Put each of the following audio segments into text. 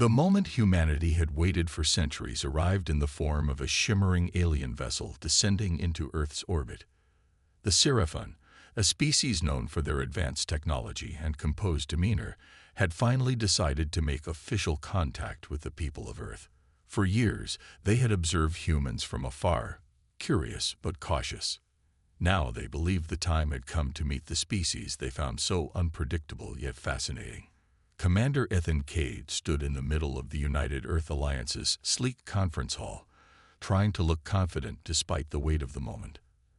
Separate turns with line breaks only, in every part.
The moment humanity had waited for centuries arrived in the form of a shimmering alien vessel descending into Earth's orbit. The Seraphon, a species known for their advanced technology and composed demeanor, had finally decided to make official contact with the people of Earth. For years, they had observed humans from afar, curious but cautious. Now they believed the time had come to meet the species they found so unpredictable yet fascinating. Commander Ethan Cade stood in the middle of the United Earth Alliance's sleek conference hall, trying to look confident despite the weight of the moment.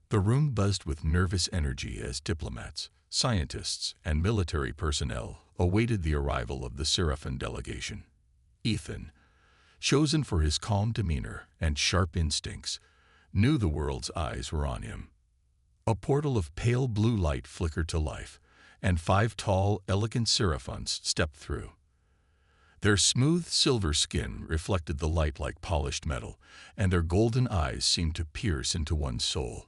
The room buzzed with nervous energy as diplomats, scientists, and military personnel awaited the arrival of the Seraphon delegation. Ethan, chosen for his calm demeanor and sharp instincts, knew the world's eyes were on him. A portal of pale blue light flickered to life, and 5 tall, elegant Seraphons stepped through. Their smooth silver skin reflected the light like polished metal, and their golden eyes seemed to pierce into one's soul.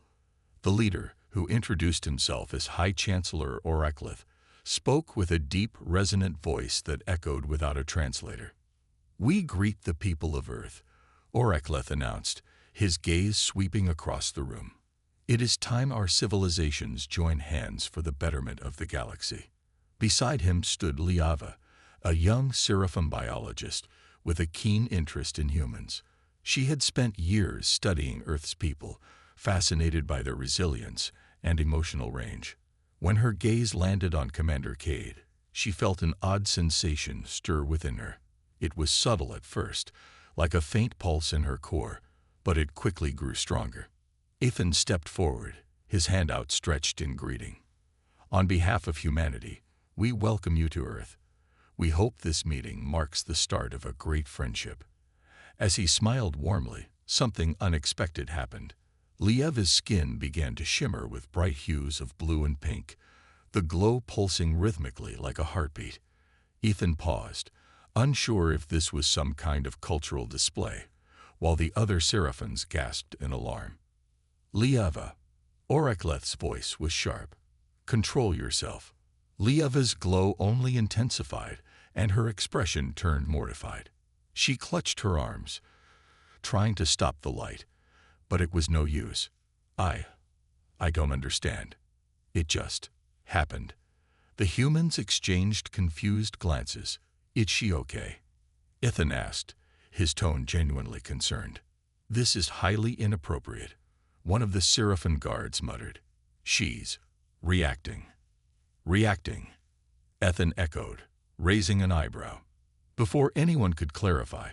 The leader, who introduced himself as High Chancellor Orcs, spoke with a deep, resonant voice that echoed without a translator. "We greet the people of Earth," Orcs announced, his gaze sweeping across the room. "It is time our civilizations join hands for the betterment of the galaxy." Beside him stood Liava, a young Seraphon biologist with a keen interest in humans. She had spent years studying Earth's people, fascinated by their resilience and emotional range. When her gaze landed on Commander Cade, she felt an odd sensation stir within her. It was subtle at first, like a faint pulse in her core, but it quickly grew stronger. Ethan stepped forward, his hand outstretched in greeting. "On behalf of humanity, we welcome you to Earth. We hope this meeting marks the start of a great friendship." As he smiled warmly, something unexpected happened. Liava's skin began to shimmer with bright hues of blue and pink, the glow pulsing rhythmically like a heartbeat. Ethan paused, unsure if this was some kind of cultural display, while the other Seraphons gasped in alarm. "Liava," Oracleth's voice was sharp. "Control yourself." Liava's glow only intensified, and her expression turned mortified. She clutched her arms, trying to stop the light, but it was no use. I don't understand. It just happened." The humans exchanged confused glances. "Is she okay?" Ethan asked, his tone genuinely concerned. "This is highly inappropriate," one of the Seraphon guards muttered. "She's reacting." "Reacting," Ethan echoed, raising an eyebrow. Before anyone could clarify,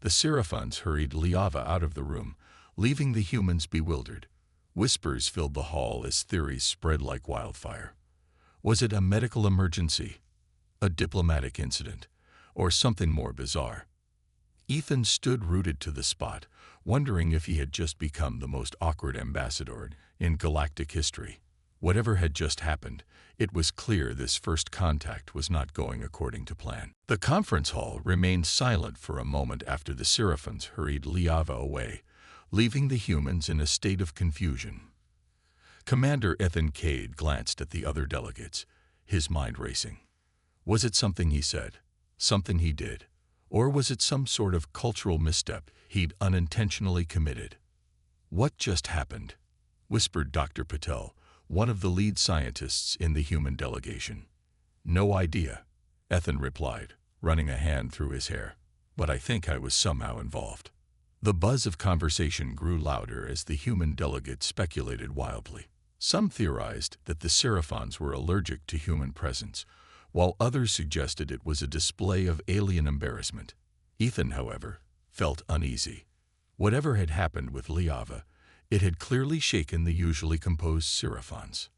the Seraphons hurried Liava out of the room, leaving the humans bewildered. Whispers filled the hall as theories spread like wildfire. Was it a medical emergency, a diplomatic incident, or something more bizarre? Ethan stood rooted to the spot, wondering if he had just become the most awkward ambassador in galactic history. Whatever had just happened, it was clear this first contact was not going according to plan. The conference hall remained silent for a moment after the Seraphons hurried Liava away, leaving the humans in a state of confusion. Commander Ethan Cade glanced at the other delegates, his mind racing. Was it something he said, something he did, or was it some sort of cultural misstep he'd unintentionally committed? "What just happened?" whispered Dr. Patel, one of the lead scientists in the human delegation. "No idea," Ethan replied, running a hand through his hair. "But I think I was somehow involved." The buzz of conversation grew louder as the human delegates speculated wildly. Some theorized that the Seraphons were allergic to human presence, while others suggested it was a display of alien embarrassment. Ethan, however, felt uneasy. Whatever had happened with Liava, it had clearly shaken the usually composed Seraphons.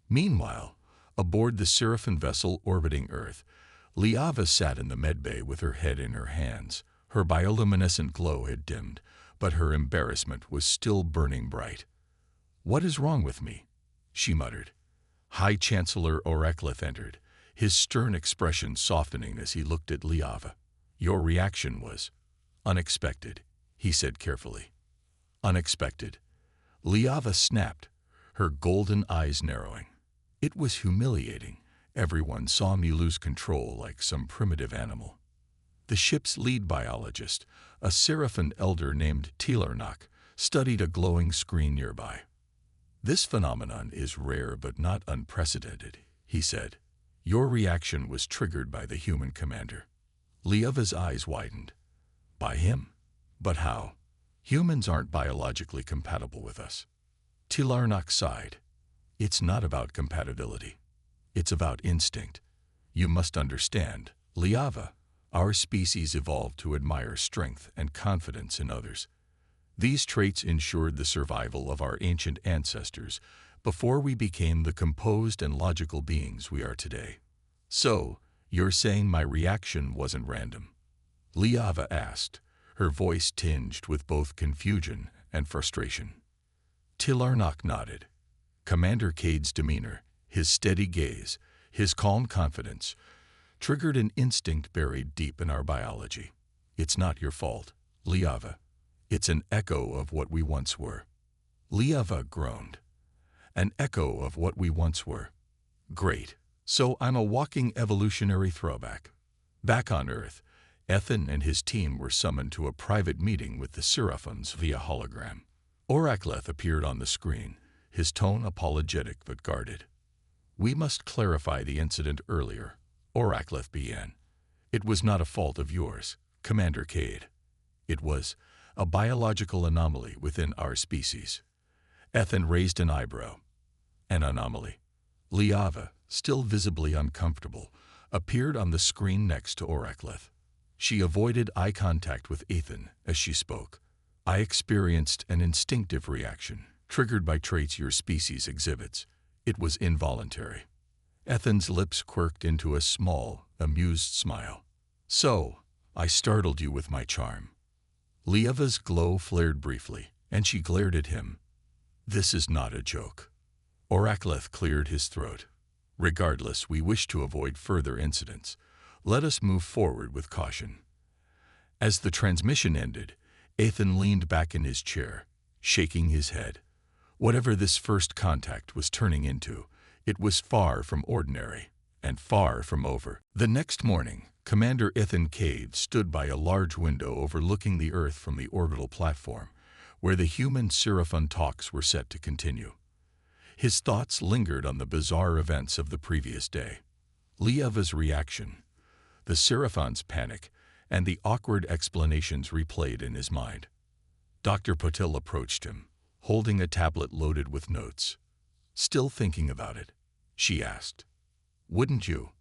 Meanwhile, aboard the Seraphon vessel orbiting Earth, Liava sat in the medbay with her head in her hands. Her bioluminescent glow had dimmed, but her embarrassment was still burning bright. "What is wrong with me?" she muttered. High Chancellor Orcs entered, his stern expression softening as he looked at Liava. "Your reaction was unexpected," he said carefully. "Unexpected." Liava snapped, her golden eyes narrowing. "It was humiliating. Everyone saw me lose control like some primitive animal." The ship's lead biologist, a Seraphim elder named Tilarnak, studied a glowing screen nearby. "This phenomenon is rare but not unprecedented," he said. "Your reaction was triggered by the human commander." Lieva's eyes widened. "By him? But how? Humans aren't biologically compatible with us." Tilarnak sighed. "It's not about compatibility. It's about instinct. You must understand, Liava, our species evolved to admire strength and confidence in others. These traits ensured the survival of our ancient ancestors before we became the composed and logical beings we are today." "So, you're saying my reaction wasn't random?" Liava asked, her voice tinged with both confusion and frustration. Tilarnak nodded. Commander Cade's demeanor, his steady gaze, his calm confidence, triggered an instinct buried deep in our biology. "It's not your fault, Liava. It's an echo of what we once were." Liava groaned. "An echo of what we once were. Great. So I'm a walking evolutionary throwback." Back on Earth, Ethan and his team were summoned to a private meeting with the Seraphims via hologram. Orakleth appeared on the screen, his tone apologetic but guarded. "We must clarify the incident earlier," Orakleth began. "It was not a fault of yours, Commander Cade. It was a biological anomaly within our species." Ethan raised an eyebrow. "An anomaly?" Liava, still visibly uncomfortable, appeared on the screen next to Orakleth. She avoided eye contact with Ethan as she spoke. "I experienced an instinctive reaction, triggered by traits your species exhibits. It was involuntary." Ethan's lips quirked into a small, amused smile. "So, I startled you with my charm." Liava's glow flared briefly, and she glared at him. "This is not a joke." Orakleth cleared his throat. "Regardless, we wish to avoid further incidents. Let us move forward with caution." As the transmission ended, Ethan leaned back in his chair, shaking his head. Whatever this first contact was turning into, it was far from ordinary, and far from over. The next morning, Commander Ethan Cade stood by a large window overlooking the Earth from the orbital platform, where the human Seraphim talks were set to continue. His thoughts lingered on the bizarre events of the previous day. Liava's reaction, the Seraphim's panic, and the awkward explanations replayed in his mind. Dr. Patil approached him, holding a tablet loaded with notes. "Still thinking about it?" she asked. "Wouldn't you?"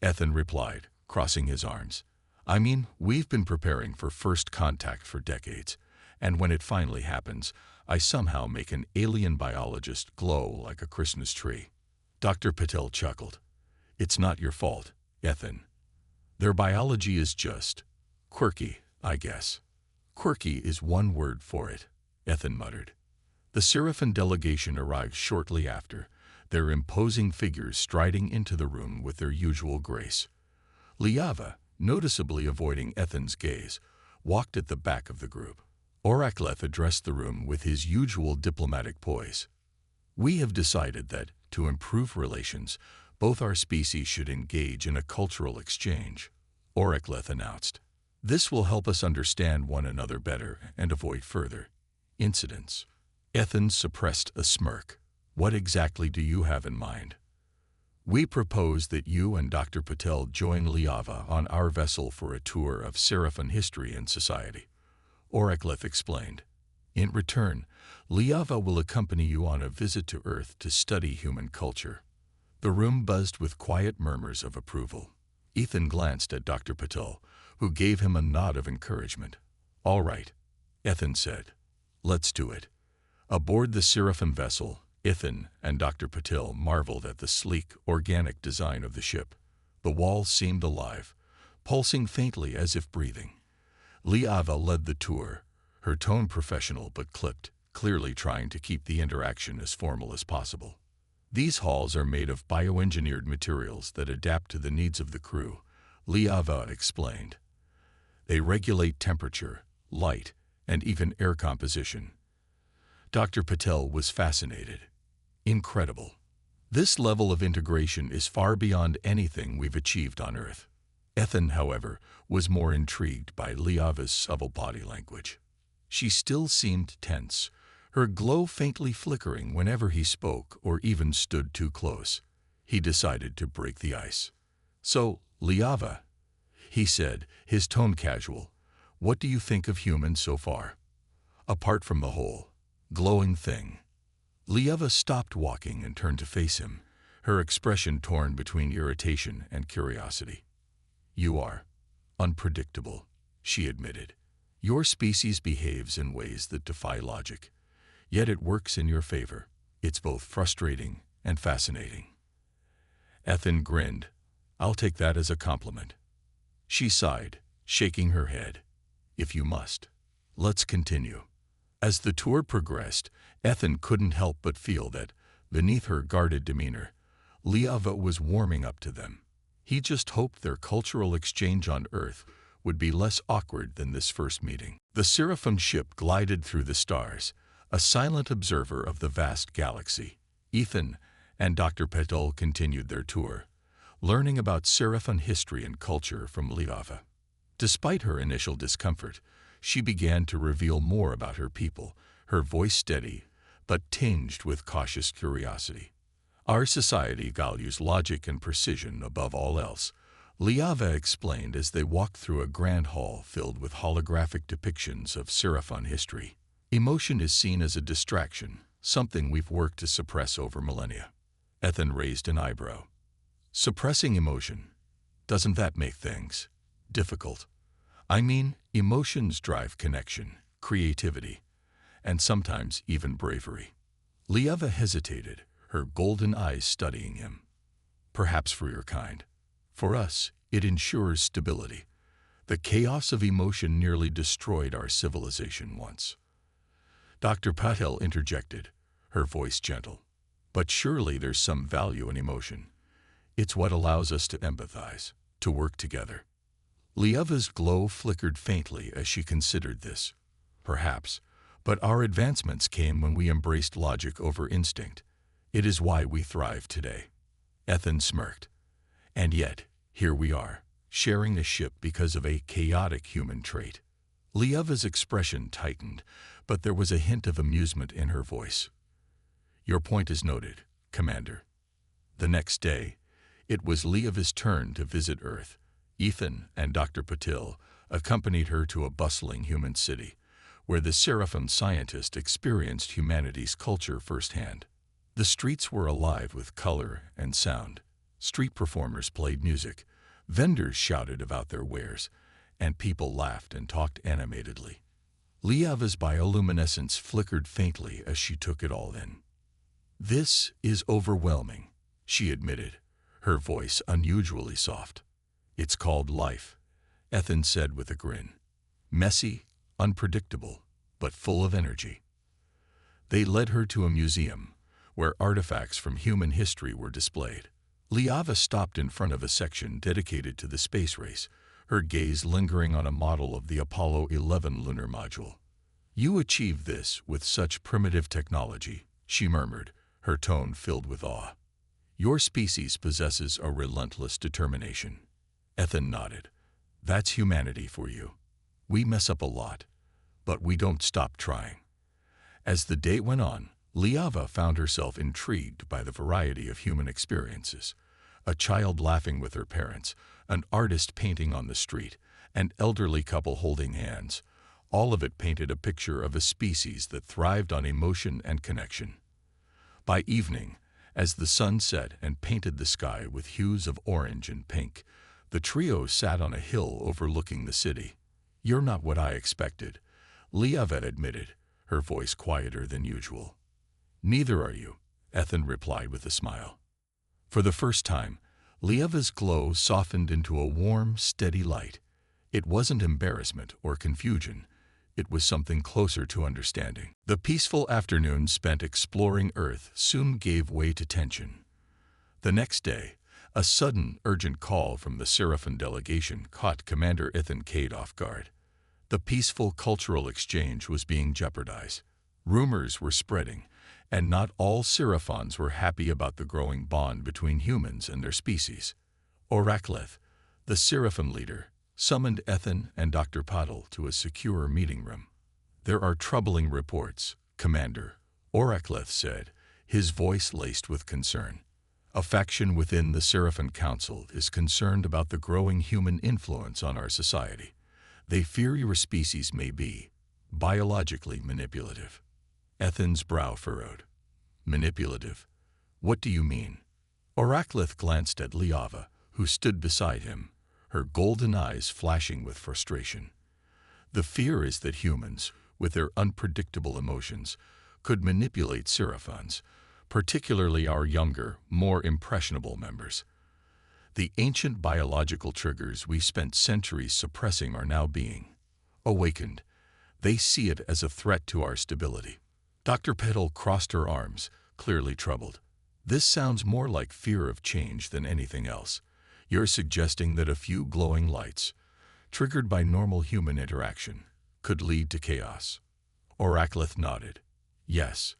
Ethan replied, crossing his arms. "I mean, we've been preparing for first contact for decades, and when it finally happens, I somehow make an alien biologist glow like a Christmas tree." Dr. Patil chuckled. "It's not your fault, Ethan. Their biology is just quirky, I guess." "Quirky is one word for it," Ethan muttered. The Seraphim delegation arrived shortly after, their imposing figures striding into the room with their usual grace. Liava, noticeably avoiding Ethan's gaze, walked at the back of the group. Orakleth addressed the room with his usual diplomatic poise. "We have decided that, to improve relations, both our species should engage in a cultural exchange," Orakleth announced. "This will help us understand one another better and avoid further incidents." Ethan suppressed a smirk. "What exactly do you have in mind?" "We propose that you and Dr. Patel join Liava on our vessel for a tour of Seraphim history and society," Orakleth explained. "In return, Liava will accompany you on a visit to Earth to study human culture." The room buzzed with quiet murmurs of approval. Ethan glanced at Dr. Patel, who gave him a nod of encouragement. "All right," Ethan said. "Let's do it." Aboard the Seraphim vessel, Ethan and Dr. Patil marveled at the sleek, organic design of the ship. The walls seemed alive, pulsing faintly as if breathing. Liava led the tour, her tone professional but clipped, clearly trying to keep the interaction as formal as possible. "These halls are made of bioengineered materials that adapt to the needs of the crew," Liava explained. "They regulate temperature, light, and even air composition." Dr. Patel was fascinated. "Incredible. This level of integration is far beyond anything we've achieved on Earth." Ethan, however, was more intrigued by Liava's subtle body language. She still seemed tense, her glow faintly flickering whenever he spoke or even stood too close. He decided to break the ice. "So, Liava," he said, his tone casual, "what do you think of humans so far? Apart from the whole glowing thing." Liava stopped walking and turned to face him, her expression torn between irritation and curiosity. "You are unpredictable," she admitted. "Your species behaves in ways that defy logic, yet it works in your favor. It's both frustrating and fascinating." Ethan grinned. "I'll take that as a compliment." She sighed, shaking her head. "If you must. Let's continue." As the tour progressed, Ethan couldn't help but feel that, beneath her guarded demeanor, Liava was warming up to them. He just hoped their cultural exchange on Earth would be less awkward than this first meeting. The Seraphim ship glided through the stars, a silent observer of the vast galaxy. Ethan and Dr. Patel continued their tour, learning about Seraphim history and culture from Liava. Despite her initial discomfort, she began to reveal more about her people, her voice steady, but tinged with cautious curiosity. "Our society values logic and precision above all else," Liava explained as they walked through a grand hall filled with holographic depictions of Seraphim history. "Emotion is seen as a distraction, something we've worked to suppress over millennia." Ethan raised an eyebrow. "Suppressing emotion, doesn't that make things difficult? I mean, emotions drive connection, creativity, and sometimes even bravery." Liava hesitated, her golden eyes studying him. "Perhaps for your kind. For us, it ensures stability. The chaos of emotion nearly destroyed our civilization once." Dr. Patel interjected, her voice gentle. "But surely there's some value in emotion. It's what allows us to empathize, to work together." Liava's glow flickered faintly as she considered this. "Perhaps, but our advancements came when we embraced logic over instinct. It is why we thrive today." Ethan smirked. "And yet, here we are, sharing a ship because of a chaotic human trait." Liava's expression tightened, but there was a hint of amusement in her voice. "Your point is noted, Commander." The next day, it was Liava's turn to visit Earth. Ethan and Dr. Patil accompanied her to a bustling human city, where the Seraphim scientist experienced humanity's culture firsthand. The streets were alive with color and sound. Street performers played music, vendors shouted about their wares, and people laughed and talked animatedly. Liava's bioluminescence flickered faintly as she took it all in. "This is overwhelming," she admitted, her voice unusually soft. "It's called life," Ethan said with a grin. "Messy, unpredictable, but full of energy." They led her to a museum, where artifacts from human history were displayed. Liava stopped in front of a section dedicated to the space race, her gaze lingering on a model of the Apollo 11 lunar module. "You achieved this with such primitive technology," she murmured, her tone filled with awe. "Your species possesses a relentless determination." Ethan nodded. "That's humanity for you. We mess up a lot, but we don't stop trying." As the day went on, Liava found herself intrigued by the variety of human experiences. A child laughing with her parents, an artist painting on the street, an elderly couple holding hands. All of it painted a picture of a species that thrived on emotion and connection. By evening, as the sun set and painted the sky with hues of orange and pink, the trio sat on a hill overlooking the city. "You're not what I expected," Liava admitted, her voice quieter than usual. "Neither are you," Ethan replied with a smile. For the first time, Liava's glow softened into a warm, steady light. It wasn't embarrassment or confusion. It was something closer to understanding. The peaceful afternoon spent exploring Earth soon gave way to tension. The next day, a sudden, urgent call from the Seraphim delegation caught Commander Ethan Cade off guard. The peaceful cultural exchange was being jeopardized. Rumors were spreading, and not all Seraphons were happy about the growing bond between humans and their species. Oracleth, the The Seraphim leader summoned Ethan and Dr. Pottle to a secure meeting room. "There are troubling reports," Commander Orcs said, his voice laced with concern. "A faction within the Seraphim Council is concerned about the growing human influence on our society. They fear your species may be biologically manipulative." Ethan's brow furrowed. "Manipulative? What do you mean?" Orcs glanced at Liava, who stood beside him, her golden eyes flashing with frustration. "The fear is that humans, with their unpredictable emotions, could manipulate Seraphons, particularly our younger, more impressionable members. The ancient biological triggers we spent centuries suppressing are now being awakened. They see it as a threat to our stability." Dr. Petal crossed her arms, clearly troubled. "This sounds more like fear of change than anything else. You're suggesting that a few glowing lights, triggered by normal human interaction, could lead to chaos?" Orcs nodded. "Yes,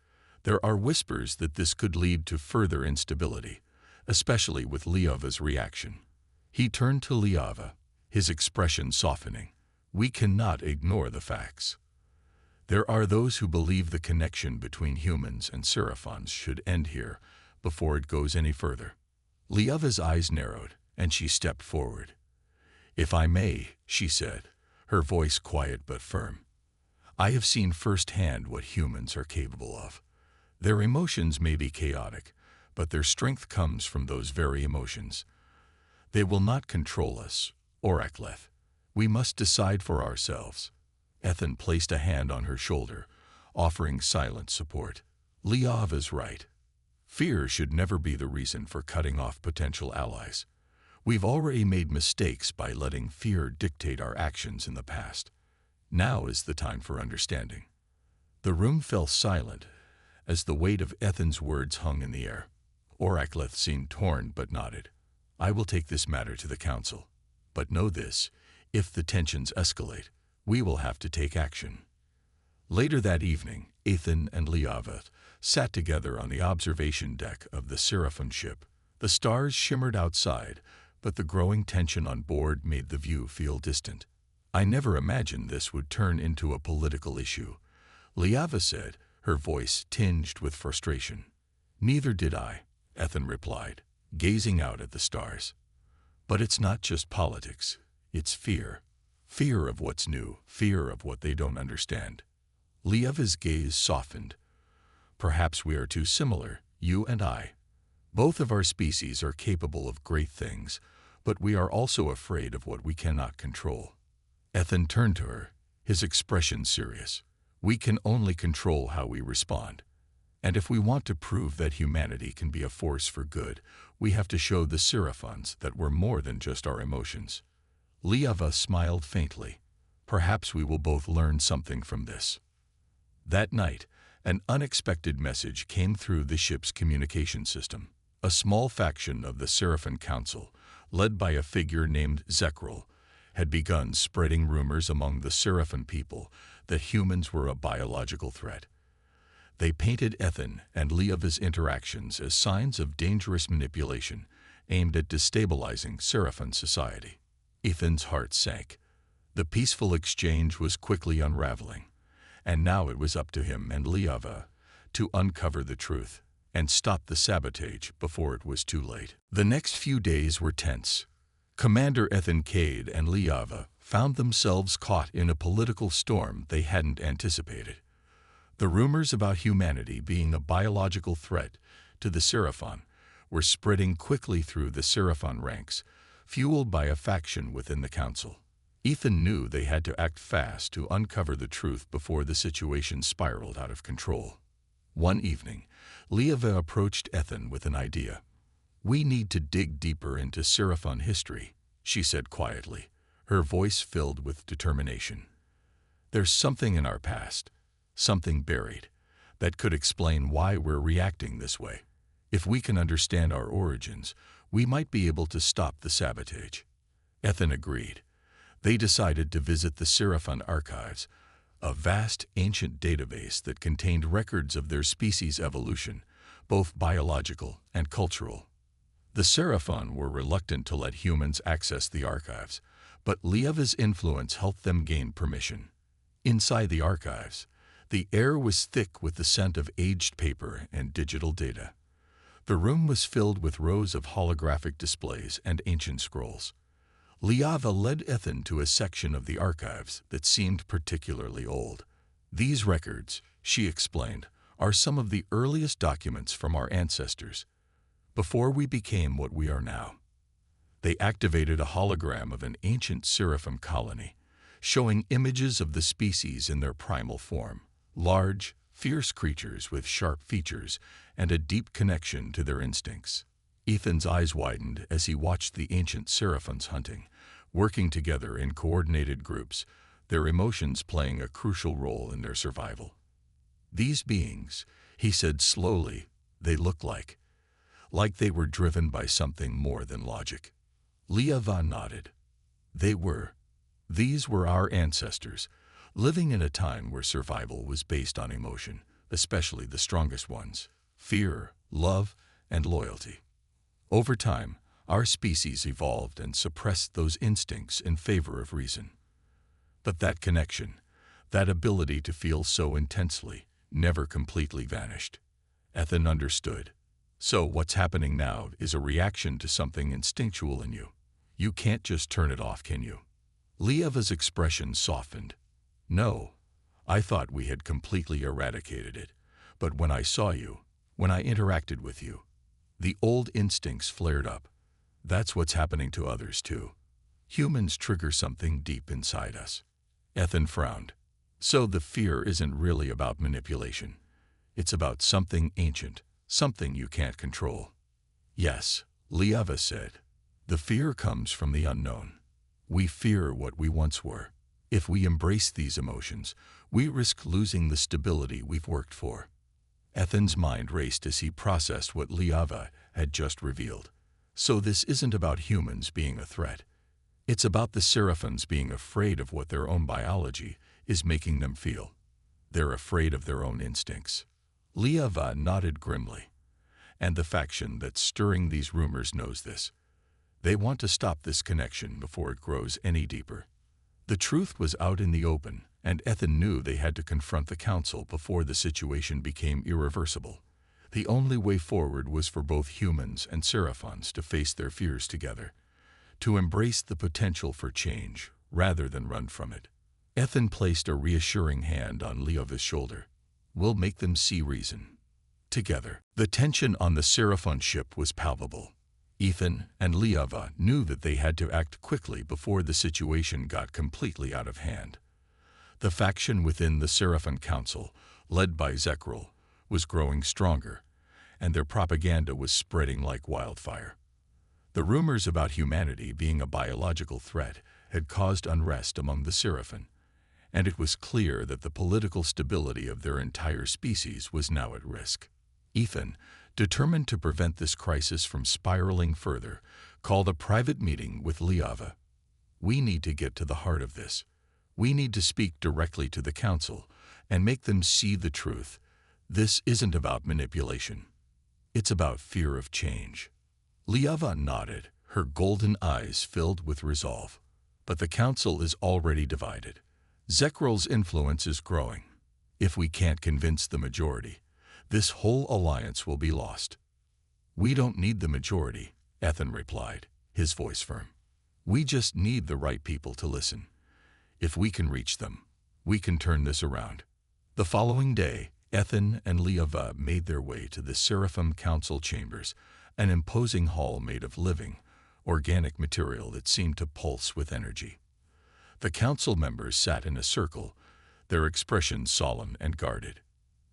there are whispers that this could lead to further instability, especially with Liava's reaction." He turned to Liava, his expression softening. "We cannot ignore the facts. There are those who believe the connection between humans and Seraphons should end here before it goes any further." Liava's eyes narrowed, and she stepped forward. "If I may," she said, her voice quiet but firm, "I have seen firsthand what humans are capable of. Their emotions may be chaotic, but their strength comes from those very emotions. They will not control us, Orcs. We must decide for ourselves." Ethan placed a hand on her shoulder, offering silent support. "Liava's right. Fear should never be the reason for cutting off potential allies. We've already made mistakes by letting fear dictate our actions in the past. Now is the time for understanding." The room fell silent as the weight of Ethan's words hung in the air. Orcs seemed torn but nodded. "I will take this matter to the council. But know this, if the tensions escalate, we will have to take action." Later that evening, Ethan and Liava sat together on the observation deck of the Seraphim ship. The stars shimmered outside, but the growing tension on board made the view feel distant. "I never imagined this would turn into a political issue," Liava said, her voice tinged with frustration. "Neither did I," Ethan replied, gazing out at the stars. "But it's not just politics, it's fear. Fear of what's new, fear of what they don't understand." Liava's gaze softened. "Perhaps we are too similar, you and I. Both of our species are capable of great things, but we are also afraid of what we cannot control." Ethan turned to her, his expression serious. "We can only control how we respond. And if we want to prove that humanity can be a force for good, we have to show the Seraphons that we're more than just our emotions." Liava smiled faintly. "Perhaps we will both learn something from this." That night, an unexpected message came through the ship's communication system. A small faction of the Seraphim Council, led by a figure named Zekril, had begun spreading rumors among the Seraphim people that humans were a biological threat. They painted Ethan and Liava's interactions as signs of dangerous manipulation aimed at destabilizing Seraphim society. Ethan's heart sank. The peaceful exchange was quickly unraveling, and now it was up to him and Liava to uncover the truth and stop the sabotage before it was too late. The next few days were tense. Commander Ethan Cade and Liava found themselves caught in a political storm they hadn't anticipated. The rumors about humanity being a biological threat to the Seraphon were spreading quickly through the Seraphon ranks, fueled by a faction within the council. Ethan knew they had to act fast to uncover the truth before the situation spiraled out of control. One evening, Liava approached Ethan with an idea. "We need to dig deeper into Seraphon history," she said quietly, her voice filled with determination. "There's something in our past, something buried, that could explain why we're reacting this way. If we can understand our origins, we might be able to stop the sabotage." Ethan agreed. They decided to visit the Seraphon archives, a vast ancient database that contained records of their species' evolution, both biological and cultural. The Seraphon were reluctant to let humans access the archives, but Lieva's influence helped them gain permission. Inside the archives, the air was thick with the scent of aged paper and digital data. The room was filled with rows of holographic displays and ancient scrolls. Liava led Ethan to a section of the archives that seemed particularly old. These records, she explained, are some of the earliest documents from our ancestors, before we became what we are now. They activated a hologram of an ancient seraphim colony, showing images of the species in their primal form, large, fierce creatures with sharp features and a deep connection to their instincts. Ethan's eyes widened as he watched the ancient seraphims hunting, working together in coordinated groups, their emotions playing a crucial role in their survival. These beings, he said slowly, they look like they were driven by something more than logic. Liava nodded. These were our ancestors, living in a time where survival was based on emotion, especially the strongest ones: fear, love, and loyalty. Over time, our species evolved and suppressed those instincts in favor of reason. But that connection, that ability to feel so intensely, never completely vanished. Ethan understood. So what's happening now is a reaction to something instinctual in you. You can't just turn it off, can you? Lieva's expression softened. No, I thought we had completely eradicated it. But when I saw you, when I interacted with you, the old instincts flared up. That's what's happening to others too. Humans trigger something deep inside us. Ethan frowned. So the fear isn't really about manipulation. It's about something ancient, something you can't control. Yes, Liava said. The fear comes from the unknown. We fear what we once were. If we embrace these emotions, we risk losing the stability we've worked for. Ethan's mind raced as he processed what Liava had just revealed. So this isn't about humans being a threat. It's about the seraphims being afraid of what their own biology is making them feel. They're afraid of their own instincts. Liava nodded grimly. And the faction that's stirring these rumors knows this. They want to stop this connection before it grows any deeper. The truth was out in the open, and Ethan knew they had to confront the council before the situation became irreversible. The only way forward was for both humans and seraphons to face their fears together, to embrace the potential for change rather than run from it. Ethan placed a reassuring hand on Liava's shoulder. We'll make them see reason. Together. The tension on the Seraphon ship was palpable. Ethan and Liava knew that they had to act quickly before the situation got completely out of hand. The faction within the Seraphon Council, led by Zekril, was growing stronger, and their propaganda was spreading like wildfire. The rumors about humanity being a biological threat had caused unrest among the Seraphon, and it was clear that the political stability of their entire species was now at risk. Ethan, determined to prevent this crisis from spiraling further, called a private meeting with Liava. We need to get to the heart of this. We need to speak directly to the council and make them see the truth. This isn't about manipulation. It's about fear of change. Liava nodded, her golden eyes filled with resolve. But the council is already divided. Zekril's influence is growing. If we can't convince the majority, this whole alliance will be lost. We don't need the majority, Ethan replied, his voice firm. We just need the right people to listen. If we can reach them, we can turn this around. The following day, Ethan and Liava made their way to the Seraphim Council chambers, an imposing hall made of living, organic material that seemed to pulse with energy. The council members sat in a circle, their expressions solemn and guarded.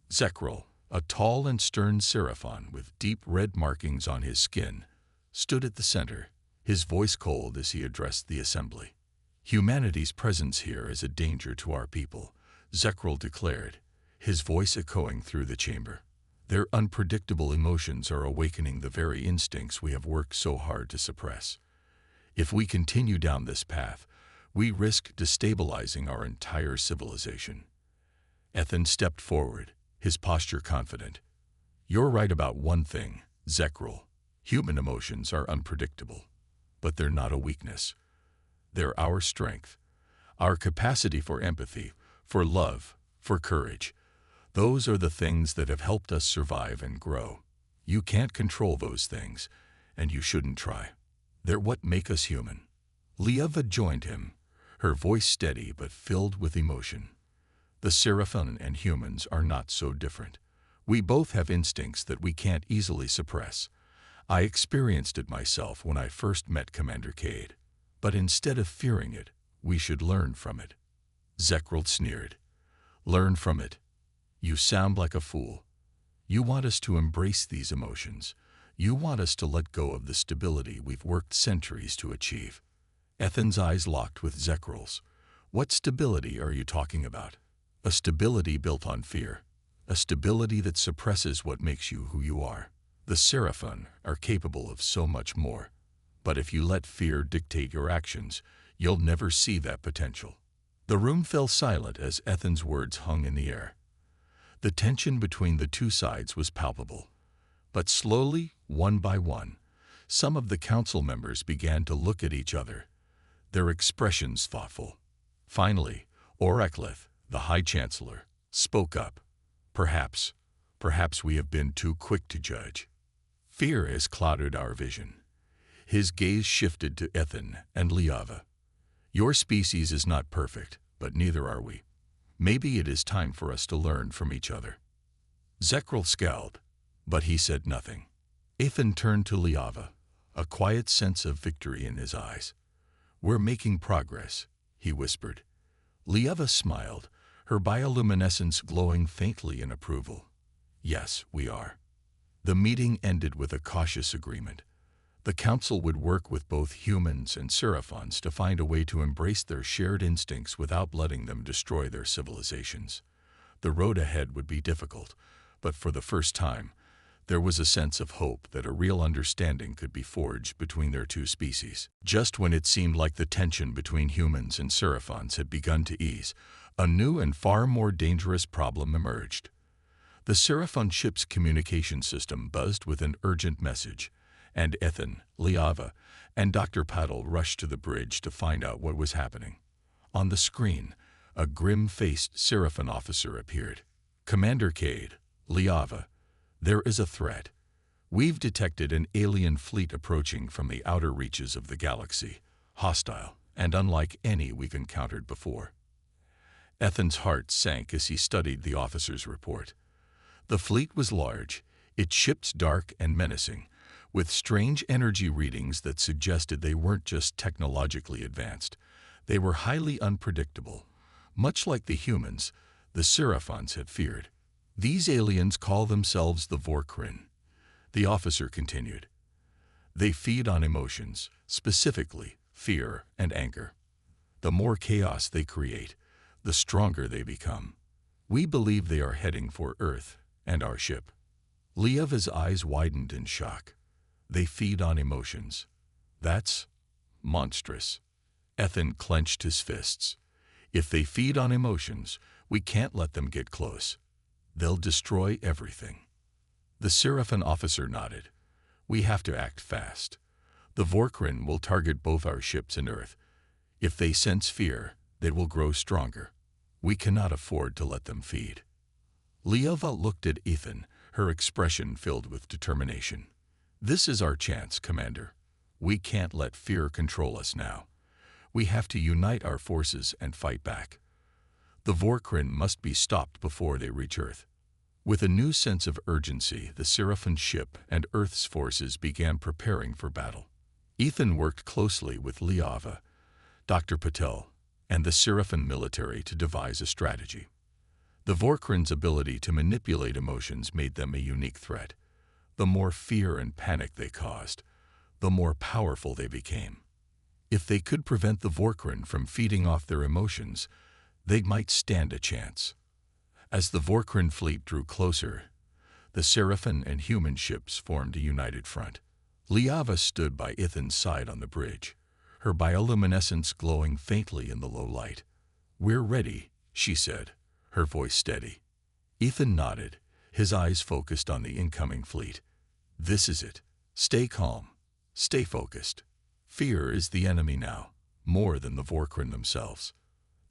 Zekril, a tall and stern seraphon with deep red markings on his skin, stood at the center, his voice cold as he addressed the assembly. Humanity's presence here is a danger to our people, Zekril declared, his voice echoing through the chamber. Their unpredictable emotions are awakening the very instincts we have worked so hard to suppress. If we continue down this path, we risk destabilizing our entire civilization. Ethan stepped forward, his posture confident. You're right about one thing, Zekril. Human emotions are unpredictable, but they're not a weakness. They're our strength, our capacity for empathy, for love, for courage. Those are the things that have helped us survive and grow. You can't control those things, and you shouldn't try. They're what make us human. Liava joined him, her voice steady but filled with emotion. The Seraphim and humans are not so different. We both have instincts that we can't easily suppress. I experienced it myself when I first met Commander Cade. But instead of fearing it, we should learn from it. Zekrald sneered. Learn from it? You sound like a fool. You want us to embrace these emotions. You want us to let go of the stability we've worked centuries to achieve. Ethan's eyes locked with Zekrald's. What stability are you talking about? A stability built on fear. A stability that suppresses what makes you who you are. The Seraphim are capable of so much more. But if you let fear dictate your actions, you'll never see that potential. The room fell silent as Ethan's words hung in the air. The tension between the two sides was palpable. But slowly, one by one, some of the council members began to look at each other, their expressions thoughtful. Finally, Orcs, the High Chancellor, spoke up. Perhaps we have been too quick to judge. Fear has clouded our vision. His gaze shifted to Ethan and Liava. Your species is not perfect, but neither are we. Maybe it is time for us to learn from each other. Zekrald scowled, but he said nothing. Ethan turned to Liava, a quiet sense of victory in his eyes. We're making progress, he whispered. Liava smiled, her bioluminescence glowing faintly in approval. Yes, we are. The meeting ended with a cautious agreement. The council would work with both humans and Seraphons to find a way to embrace their shared instincts without letting them destroy their civilizations. The road ahead would be difficult, but for the first time, there was a sense of hope that a real understanding could be forged between their two species. Just when it seemed like the tension between humans and Seraphons had begun to ease, a new and far more dangerous problem emerged. The Seraphon ship's communication system buzzed with an urgent message, and Ethan, Liava, and Dr. Paddle rushed to the bridge to find out what was happening. On the screen, a grim-faced Seraphon officer appeared. Commander Cade, Liava, there is a threat. We've detected an alien fleet approaching from the outer reaches of the galaxy, hostile and unlike any we've encountered before. Ethan's heart sank as he studied the officer's report. The fleet was large, its ships dark and menacing, with strange energy readings that suggested they weren't just technologically advanced. They were highly unpredictable. Much like the humans, the Seraphons had feared. These aliens call themselves the Vorkrin. The officer continued. They feed on emotions, specifically fear and anger. The more chaos they create, the stronger they become. We believe they are heading for Earth and our ship. Liava's eyes widened in shock. They feed on emotions. That's monstrous. Ethan clenched his fists. If they feed on emotions, we can't let them get close. They'll destroy everything. The Seraphon officer nodded. We have to act fast. The Vorkrin will target both our ships and Earth. If they sense fear, they will grow stronger. We cannot afford to let them feed. Liava looked at Ethan, her expression filled with determination. This is our chance, Commander. We can't let fear control us now. We have to unite our forces and fight back. The Vorkrin must be stopped before they reach Earth. With a new sense of urgency, the Seraphon ship and Earth's forces began preparing for battle. Ethan worked closely with Liava, Dr. Patel, and the Seraphon military to devise a strategy. The Vorkrin's ability to manipulate emotions made them a unique threat. The more fear and panic they caused, the more powerful they became. If they could prevent the Vorkrin from feeding off their emotions, they might stand a chance. As the Vorkrin fleet drew closer, the Seraphon and human ships formed a united front. Liava stood by Ethan's side on the bridge, her bioluminescence glowing faintly in the low light. We're ready, she said, her voice steady. Ethan nodded, his eyes focused on the incoming fleet. This is it. Stay calm. Stay focused. Fear is the enemy now, more than the Vorkrin themselves.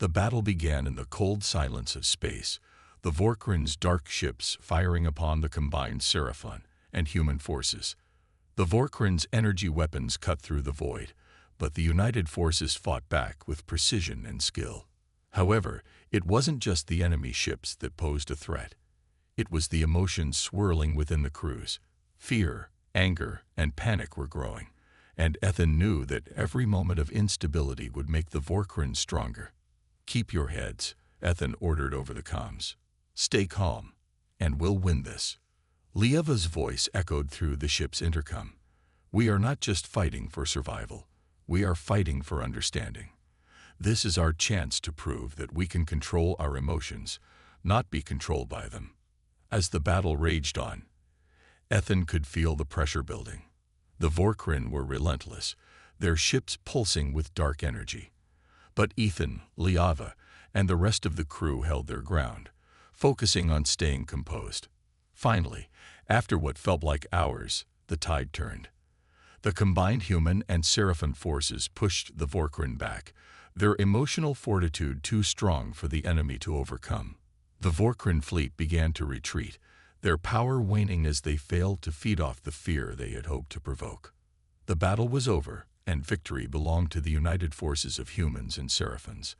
The battle began in the cold silence of space, the Vorkrin's dark ships firing upon the combined Seraphon and human forces. The Vorkrin's energy weapons cut through the void, but the united forces fought back with precision and skill. However, it wasn't just the enemy ships that posed a threat. It was the emotions swirling within the crews. Fear, anger, and panic were growing, and Ethan knew that every moment of instability would make the Vorkrin stronger. "Keep your heads," Ethan ordered over the comms. "Stay calm, and we'll win this." Lieva's voice echoed through the ship's intercom. "We are not just fighting for survival. We are fighting for understanding. This is our chance to prove that we can control our emotions, not be controlled by them." As the battle raged on, Ethan could feel the pressure building. The Vorkrin were relentless, their ships pulsing with dark energy. But Ethan, Liava, and the rest of the crew held their ground, focusing on staying composed. Finally, after what felt like hours, the tide turned. The combined human and Seraphon forces pushed the Vorkrin back, their emotional fortitude too strong for the enemy to overcome. The Vorkrin fleet began to retreat, their power waning as they failed to feed off the fear they had hoped to provoke. The battle was over, and victory belonged to the united forces of humans and Seraphons.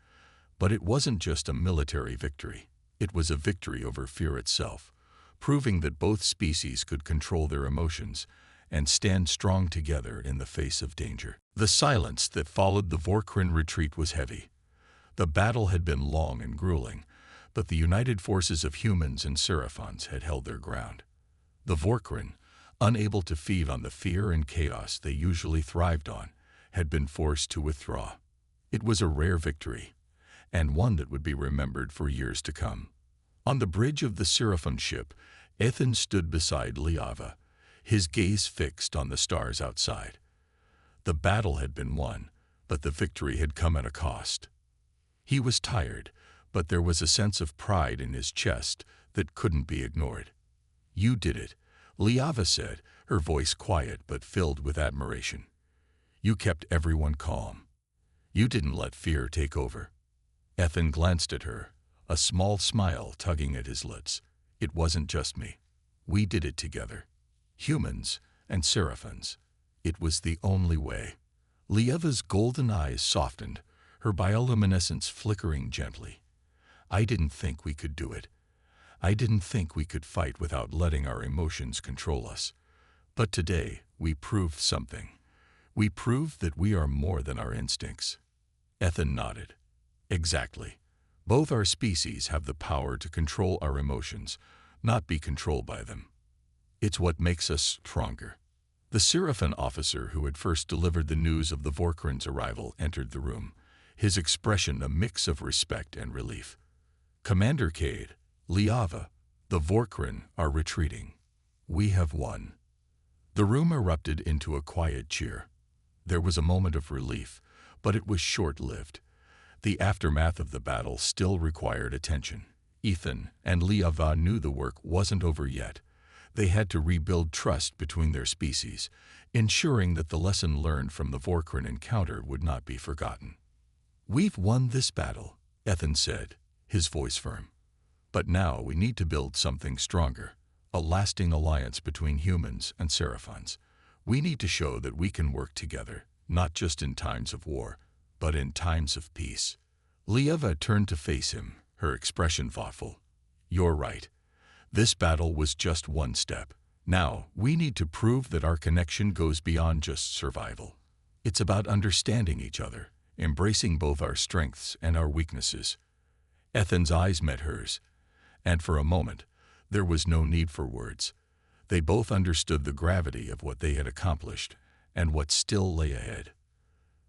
But it wasn't just a military victory. It was a victory over fear itself, proving that both species could control their emotions and stand strong together in the face of danger. The silence that followed the Vorkrin retreat was heavy. The battle had been long and grueling, but the united forces of humans and Seraphons had held their ground. The Vorkrin, unable to feed on the fear and chaos they usually thrived on, had been forced to withdraw. It was a rare victory, and one that would be remembered for years to come. On the bridge of the Seraphon ship, Ethan stood beside Liava, his gaze fixed on the stars outside. The battle had been won, but the victory had come at a cost. He was tired, but there was a sense of pride in his chest that couldn't be ignored. "You did it," Liava said, her voice quiet but filled with admiration. "You kept everyone calm. You didn't let fear take over." Ethan glanced at her, a small smile tugging at his lips. "It wasn't just me. We did it together. Humans and Seraphons. It was the only way." Lieva's golden eyes softened, her bioluminescence flickering gently. "I didn't think we could do it. I didn't think we could fight without letting our emotions control us. But today, we proved something. We proved that we are more than our instincts." Ethan nodded. "Exactly. Both our species have the power to control our emotions, not be controlled by them. It's what makes us stronger." The Seraphon officer who had first delivered the news of the Vorkrin's arrival entered the room, his expression a mix of respect and relief. "Commander Cade, Liava, the Vorkrin are retreating. We have won." The room erupted into a quiet cheer. There was a moment of relief, but it was short-lived. The aftermath of the battle still required attention. Ethan and Liava knew the work wasn't over yet. They had to rebuild trust between their species, ensuring that the lesson learned from the Vorkrin encounter would not be forgotten. "We've won this battle," Ethan said, his voice firm. "But now we need to build something stronger, a lasting alliance between humans and Seraphons. We need to show that we can work together, not just in times of war, but in times of peace." Liava turned to face him, her expression thoughtful. "You're right. This battle was just one step. Now, we need to prove that our connection goes beyond just survival. It's about understanding each other, embracing both our strengths and our weaknesses." Ethan's eyes met hers, and for a moment, there was no need for words. They both understood the gravity of what they had accomplished and what still lay ahead.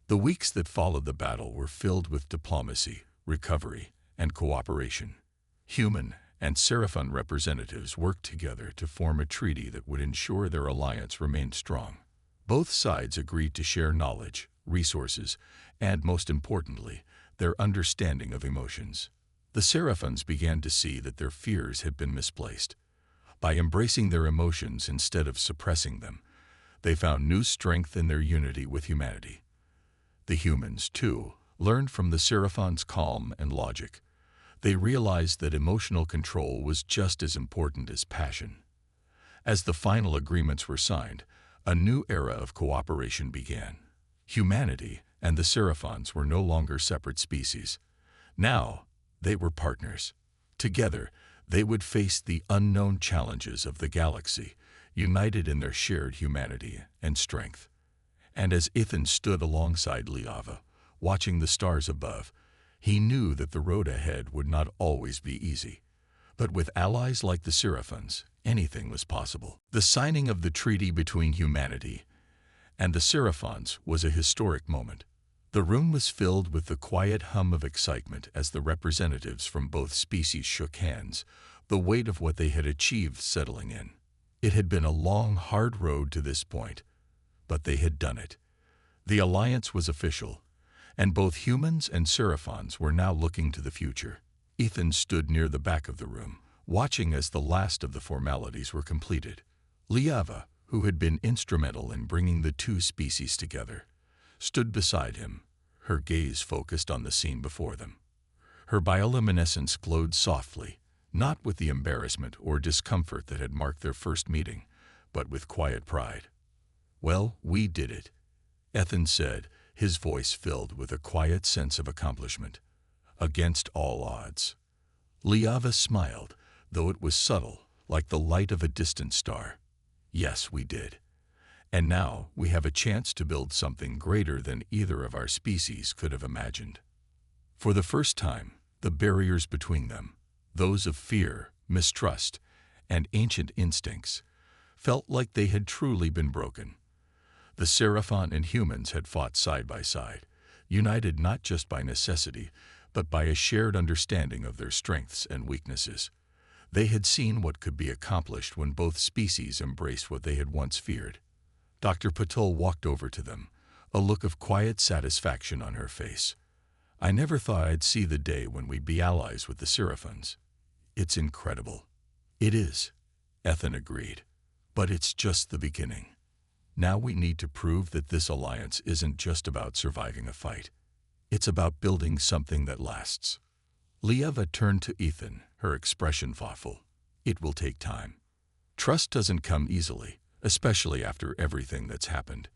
The weeks that followed the battle were filled with diplomacy, recovery, and cooperation. Human and Seraphon representatives worked together to form a treaty that would ensure their alliance remained strong. Both sides agreed to share knowledge, resources, and, most importantly, their understanding of emotions. The Seraphons began to see that their fears had been misplaced. By embracing their emotions instead of suppressing them, They found new strength in their unity with humanity. The humans, too, learned from the Seraphon's calm and logic. They realized that emotional control was just as important as passion. As the final agreements were signed, a new era of cooperation began. Humanity and the Seraphons were no longer separate species. Now, they were partners. Together, they would face the unknown challenges of the galaxy, united in their shared humanity and strength. And as Ethan stood alongside Liava, watching the stars above, he knew that the road ahead would not always be easy. But with allies like the Seraphons, anything was possible. The signing of the treaty between humanity and the Seraphons was a historic moment. The room was filled with the quiet hum of excitement as the representatives from both species shook hands, the weight of what they had achieved settling in. It had been a long, hard road to this point, but they had done it. The alliance was official, and both humans and Seraphons were now looking to the future. Ethan stood near the back of the room, watching as the last of the formalities were completed. Liava, who had been instrumental in bringing the two species together, stood beside him, her gaze focused on the scene before them. Her bioluminescence glowed softly, not with the embarrassment or discomfort that had marked their first meeting, but with quiet pride. "Well, we did it," Ethan said, his voice filled with a quiet sense of accomplishment. "Against all odds." Liava smiled, though it was subtle, like the light of a distant star. "Yes, we did. And now we have a chance to build something greater than either of our species could have imagined." For the first time, the barriers between them, those of fear, mistrust, and ancient instincts, felt like they had truly been broken. The Seraphon and humans had fought side by side, united not just by necessity, but by a shared understanding of their strengths and weaknesses. They had seen what could be accomplished when both species embraced what they had once feared. Dr. Patul walked over to them, a look of quiet satisfaction on her face. "I never thought I'd see the day when we'd be allies with the Seraphons." "It's incredible." "It is," Ethan agreed. "But it's just the beginning. Now we need to prove that this alliance isn't just about surviving a fight. It's about building something that lasts." Liava turned to Ethan, her expression thoughtful. "It will take time. Trust doesn't come easily, especially after everything that's happened.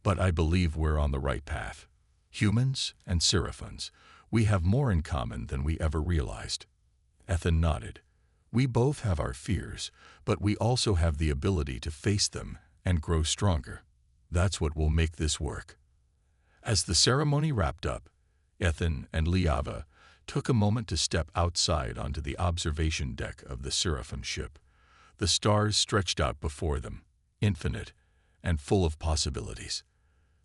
But I believe we're on the right path. Humans and Seraphons, we have more in common than we ever realized." Ethan nodded. "We both have our fears, but we also have the ability to face them and grow stronger. That's what will make this work." As the ceremony wrapped up, Ethan and Liava took a moment to step outside onto the observation deck of the Seraphon ship. The stars stretched out before them, infinite and full of possibilities.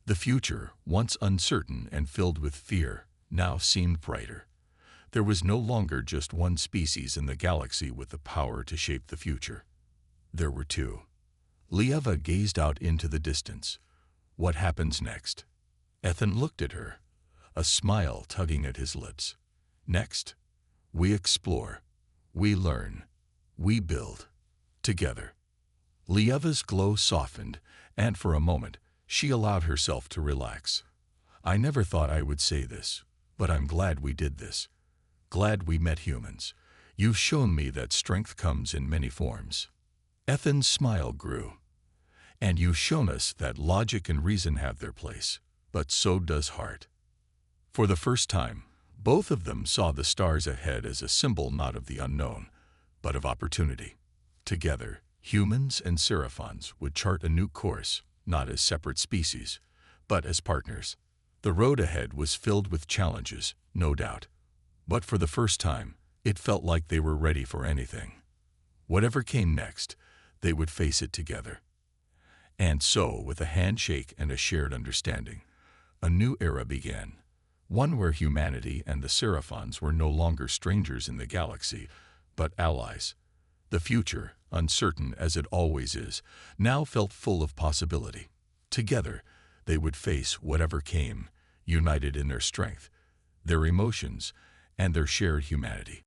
The future, once uncertain and filled with fear, now seemed brighter. There was no longer just one species in the galaxy with the power to shape the future. There were two. Liava gazed out into the distance. "What happens next?" Ethan looked at her, a smile tugging at his lips. "Next, we explore, we learn, we build, together." Liava's glow softened, and for a moment, she allowed herself to relax. "I never thought I would say this, but I'm glad we did this. Glad we met humans. You've shown me that strength comes in many forms." Ethan's smile grew. "And you've shown us that logic and reason have their place, but so does heart." For the first time, both of them saw the stars ahead as a symbol not of the unknown, but of opportunity. Together, humans and Seraphons would chart a new course, not as separate species, but as partners. The road ahead was filled with challenges, no doubt. But for the first time, it felt like they were ready for anything. Whatever came next, they would face it together. And so, with a handshake and a shared understanding, a new era began. One where humanity and the Seraphons were no longer strangers in the galaxy, but allies. The future, uncertain as it always is, now felt full of possibility. Together, they would face whatever came, united in their strength, their emotions, and their shared humanity.